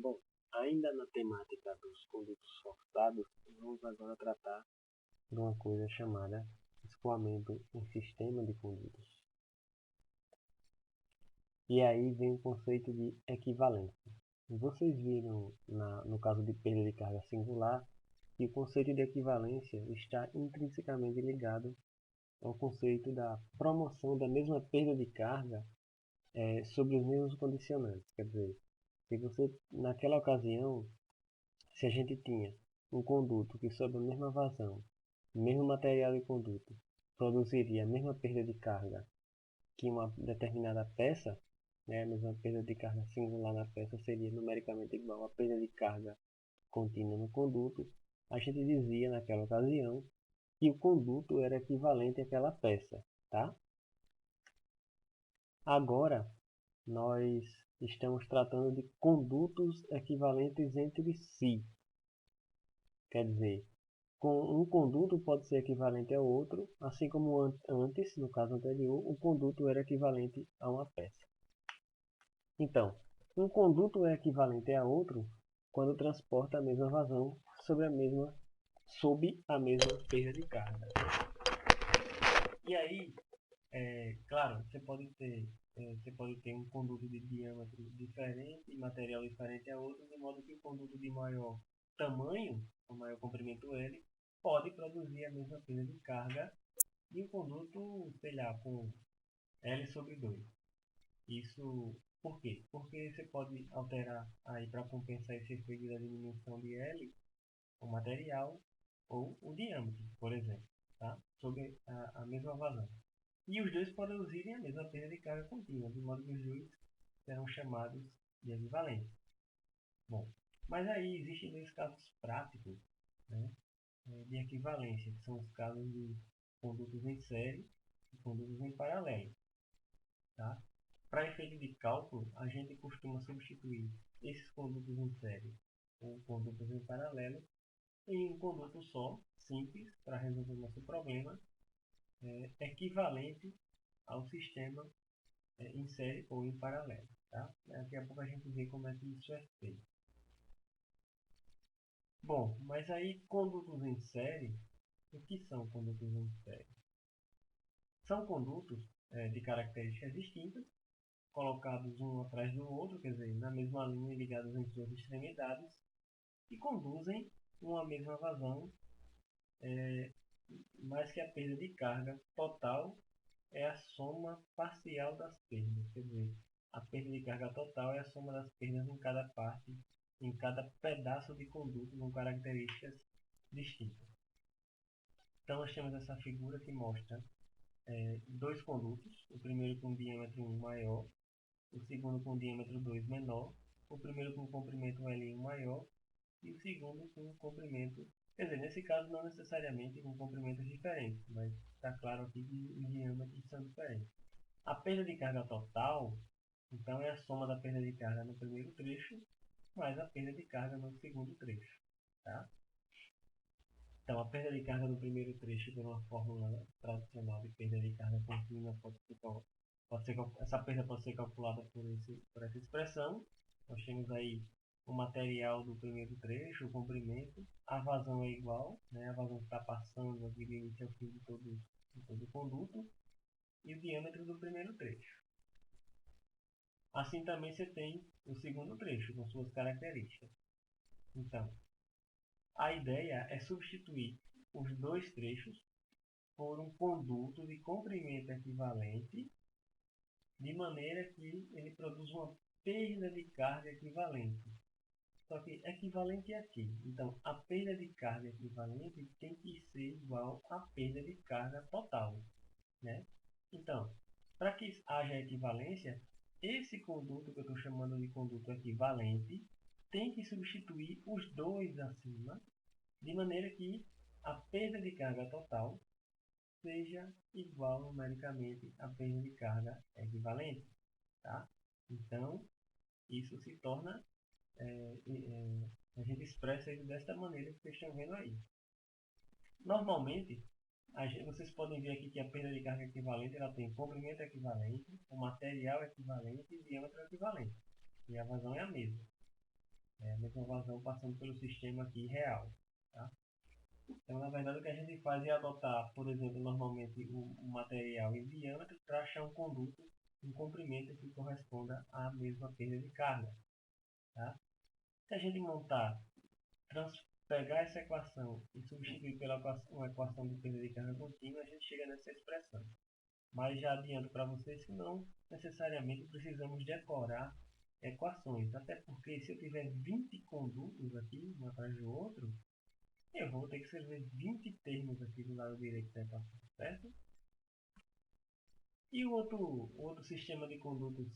Bom, ainda na temática dos condutos forçados, vamos agora tratar de uma coisa chamada escoamento em sistema de condutos. E aí vem o conceito de equivalência. Vocês viram no caso de perda de carga singular que o conceito de equivalência está intrinsecamente ligado ao conceito da promoção da mesma perda de carga sobre os mesmos condicionantes. Quer dizer, se você, naquela ocasião, se a gente tinha um conduto que sob a mesma vazão, o mesmo material de conduto, produziria a mesma perda de carga que uma determinada peça, né, a mesma perda de carga singular na peça seria numericamente igual à perda de carga contínua no conduto, a gente dizia naquela ocasião que o conduto era equivalente àquela peça, tá? Agora, nós estamos tratando de condutos equivalentes entre si. Quer dizer, um conduto pode ser equivalente ao outro, assim como antes, no caso anterior, o conduto era equivalente a uma peça. Então, um conduto é equivalente a outro quando transporta a mesma vazão sob a mesma perda de carga. E aí, claro, você pode ter um conduto de diâmetro diferente, material diferente a outro, de modo que o conduto de maior tamanho, com maior comprimento L, pode produzir a mesma perda de carga de um conduto, sei lá, com L sobre 2. Isso por quê? Porque você pode alterar aí para compensar esse efeito da diminuição de L, o material ou o diâmetro, por exemplo, tá? Sobre a mesma vazão. E os dois produzirem a mesma perda de carga contínua, de modo que os dois serão chamados de equivalentes. Bom, mas aí existem dois casos práticos, né, de equivalência, que são os casos de condutos em série e condutos em paralelo. Tá? Para efeito de cálculo, a gente costuma substituir esses condutos em série ou condutos em paralelo em um conduto só, simples, para resolver o nosso problema, equivalente ao sistema em série ou em paralelo. Tá? Daqui a pouco a gente vê como é que isso é feito. Bom, mas aí condutos em série, o que são condutos em série? São condutos de características distintas, colocados um atrás do outro, quer dizer, na mesma linha, ligados em suas extremidades, e conduzem uma mesma vazão, mas que a perda de carga total é a soma parcial das perdas, quer dizer, a perda de carga total é a soma das perdas em cada parte, em cada pedaço de conduto com características distintas. Então nós temos essa figura que mostra dois condutos, o primeiro com diâmetro 1 maior, o segundo com diâmetro 2 menor, o primeiro com comprimento L1 maior e o segundo com comprimento, quer dizer, nesse caso não necessariamente com comprimentos diferentes, mas está claro aqui que os diâmetros são diferentes. A perda de carga total, então, é a soma da perda de carga no primeiro trecho mais a perda de carga no segundo trecho. Tá? Então, a perda de carga no primeiro trecho, por uma fórmula tradicional de perda de carga contínua, essa perda pode ser calculada por essa expressão. Nós temos aí o material do primeiro trecho, o comprimento, a vazão é igual, né? A vazão que está passando aqui do início ao fim de todo o conduto, e o diâmetro do primeiro trecho. Assim também você tem o segundo trecho, com suas características. Então, a ideia é substituir os dois trechos por um conduto de comprimento equivalente, de maneira que ele produza uma perda de carga equivalente. Só que equivalente é aqui. Então, a perda de carga equivalente tem que ser igual à perda de carga total. Né? Então, para que haja equivalência, esse conduto que eu estou chamando de conduto equivalente tem que substituir os dois acima, de maneira que a perda de carga total seja igual numericamente à perda de carga equivalente. Tá? Então, isso se torna, a gente expressa isso desta maneira que vocês estão vendo aí. Normalmente, vocês podem ver aqui que a perda de carga equivalente ela tem comprimento equivalente, o material equivalente e diâmetro equivalente. E a vazão é a mesma. É a mesma vazão passando pelo sistema aqui real. Tá? Então, na verdade, o que a gente faz é adotar, por exemplo, normalmente o material em diâmetro para achar um conduto, um comprimento que corresponda à mesma perda de carga. Tá? Se a gente montar, pegar essa equação e substituir pela uma equação de perda de carga contínua, a gente chega nessa expressão. Mas já adianto para vocês que não necessariamente precisamos decorar equações, até porque se eu tiver 20 condutos aqui, um atrás do outro, eu vou ter que escrever 20 termos aqui do lado direito da equação, certo? E o outro sistema de condutos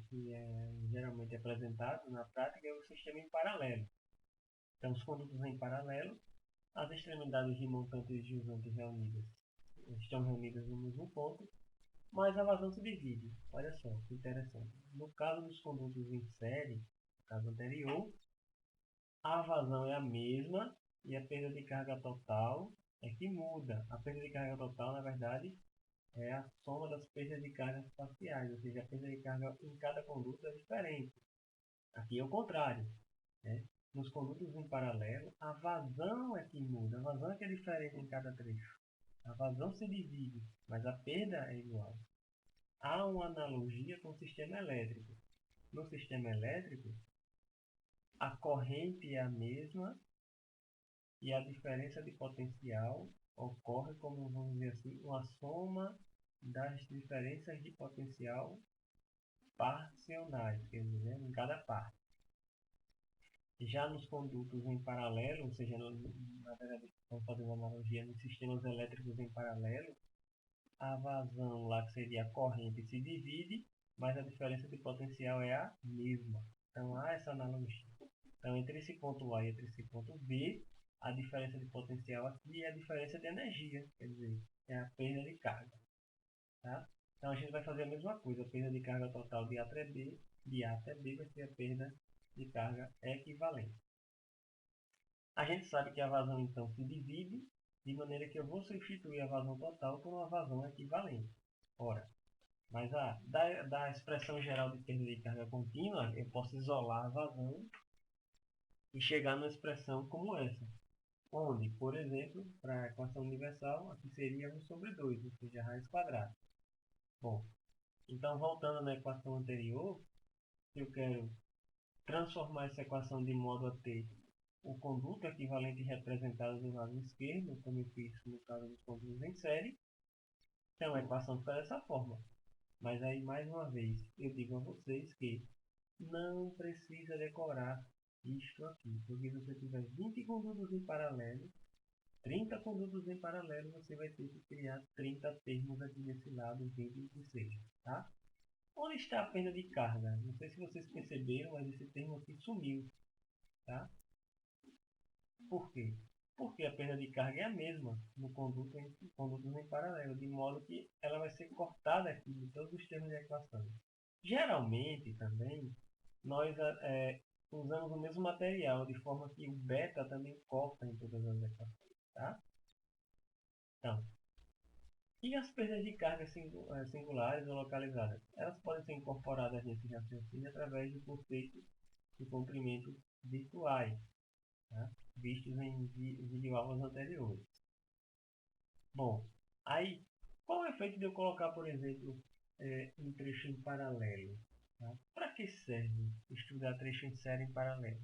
que é geralmente apresentado na prática é o sistema em paralelo. Então, os condutos em paralelo, as extremidades de montante e jusante reunidas estão reunidas no mesmo ponto, mas a vazão se divide. Olha só, que interessante. No caso dos condutos em série, no caso anterior, a vazão é a mesma e a perda de carga total é que muda. A perda de carga total, na verdade, é a soma das perdas de cargas parciais, ou seja, a perda de carga em cada conduto é diferente. Aqui é o contrário. Né? Nos condutos em paralelo, a vazão é que muda, a vazão é que é diferente em cada trecho. A vazão se divide, mas a perda é igual. Há uma analogia com o sistema elétrico. No sistema elétrico, a corrente é a mesma e a diferença de potencial ocorre como, vamos dizer assim, uma soma das diferenças de potencial parcionais, quer dizer, em cada parte. Já nos condutos em paralelo, ou seja, na verdade, vamos fazer uma analogia nos sistemas elétricos em paralelo, a vazão lá que seria a corrente se divide, mas a diferença de potencial é a mesma. Então há essa analogia. Então entre esse ponto A e entre esse ponto B, a diferença de potencial aqui é a diferença de energia, quer dizer, é a perda de carga. Tá? Então a gente vai fazer a mesma coisa, a perda de carga total de A até B, de A até B vai ser a perda de carga equivalente. A gente sabe que a vazão então se divide, de maneira que eu vou substituir a vazão total por uma vazão equivalente. Ora, mas da expressão geral de perda de carga contínua, eu posso isolar a vazão e chegar numa expressão como essa. Onde, por exemplo, para a equação universal, aqui seria 1 sobre 2, ou seja, raiz quadrada. Bom, então voltando na equação anterior, se eu quero transformar essa equação de modo a ter o conduto equivalente representado do lado esquerdo, como eu fiz no caso dos condutos em série, então a equação fica dessa forma. Mas aí, mais uma vez, eu digo a vocês que não precisa decorar isto aqui, porque se você tiver 20 condutos em paralelo, 30 condutos em paralelo, você vai ter que criar 30 termos aqui nesse lado, 20 e 26, tá? Onde está a perda de carga? Não sei se vocês perceberam, mas esse termo aqui sumiu, tá? Por quê? Porque a perda de carga é a mesma no conduto em condutos em paralelo, de modo que ela vai ser cortada aqui de todos os termos de equação. Geralmente, também, nós usamos o mesmo material, de forma que o beta também corta em todas as equações, tá? Então, e as perdas de carga singulares ou localizadas? Elas podem ser incorporadas nesse raciocínio através do conceito de comprimentos virtuais, tá? Vistos em videoaulas anteriores. Bom, aí, qual é o efeito de eu colocar, por exemplo, um trecho em paralelo? Tá? Para que serve estudar trecho em série em paralelo?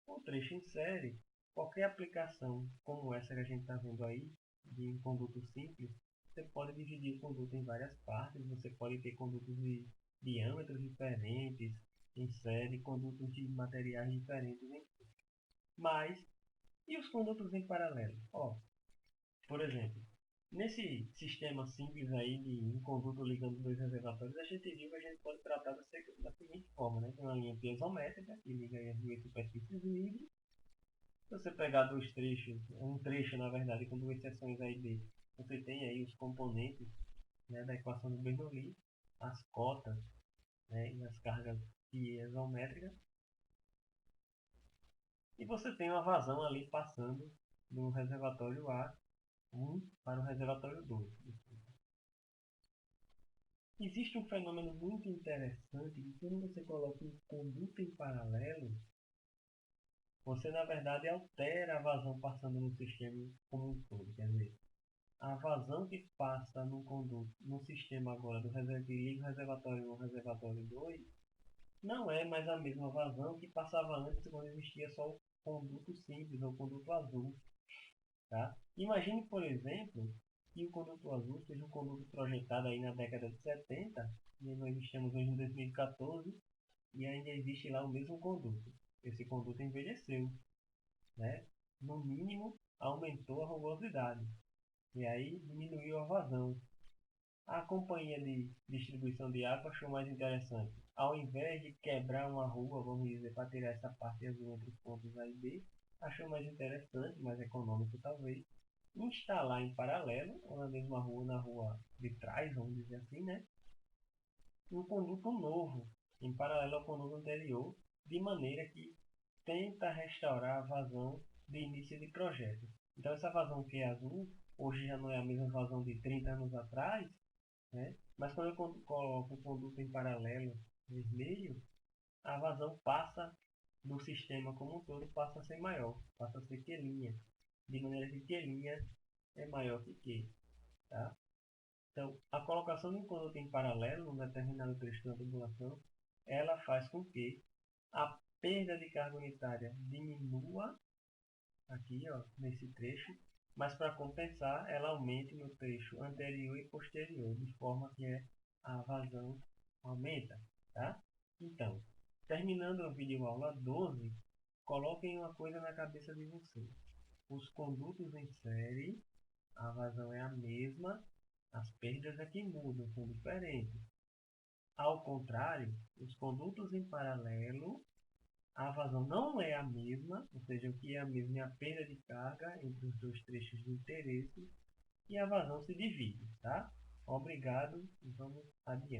O trecho em série, qualquer aplicação como essa que a gente está vendo aí, de um conduto simples, você pode dividir o conduto em várias partes, você pode ter condutos de diâmetros diferentes em série, condutos de materiais diferentes, enfim. Mas, e os condutos em paralelo? Ó, por exemplo, nesse sistema simples aí de um conduto ligando dois reservatórios, a gente viu que a gente pode tratar da seguinte forma, né? Tem uma linha piezométrica que liga as duas superfícies livres. Se você pegar dois trechos, um trecho na verdade com duas seções A e B, você tem aí os componentes, né, da equação de Bernoulli, as cotas, né, e as cargas piezométricas, e você tem uma vazão ali passando do reservatório A1 para o reservatório 2. Existe um fenômeno muito interessante que quando você coloca um conduto em paralelo, você na verdade altera a vazão passando no sistema como um todo. Quer dizer, a vazão que passa no conduto, no sistema agora que liga o reservatório 1 ao reservatório 2, não é mais a mesma vazão que passava antes quando existia só o conduto simples ou conduto azul. Tá? Imagine, por exemplo, que o conduto azul seja um conduto projetado aí na década de 70, e nós estamos hoje em 2014, e ainda existe lá o mesmo conduto. Esse conduto envelheceu, né? No mínimo, aumentou a rugosidade, e aí diminuiu a vazão. A companhia de distribuição de água achou mais interessante. Ao invés de quebrar uma rua, vamos dizer, para tirar essa parte azul entre os pontos A e B, achou mais interessante, mais econômico talvez, instalar em paralelo, ou na mesma rua, na rua de trás, vamos dizer assim, né? Um conduto novo, em paralelo ao conduto anterior, de maneira que tenta restaurar a vazão de início de projeto. Então essa vazão que é azul, hoje já não é a mesma vazão de 30 anos atrás, né? Mas quando eu coloco o conduto em paralelo vermelho, a vazão passa do sistema como um todo, passa a ser maior, passa a ser Q', de maneira que Q' é maior que Q, tá? Então, a colocação de um conduto em paralelo num determinado trecho da tubulação, ela faz com que a perda de carga unitária diminua aqui, ó, nesse trecho, mas para compensar, ela aumente no trecho anterior e posterior, de forma que a vazão aumenta, tá? Então, terminando a videoaula 12, coloquem uma coisa na cabeça de vocês. Os condutos em série, a vazão é a mesma, as perdas é que mudam, são diferentes. Ao contrário, os condutos em paralelo, a vazão não é a mesma, ou seja, o que é a mesma é a perda de carga entre os dois trechos de interesse, e a vazão se divide, tá? Obrigado e vamos adiante.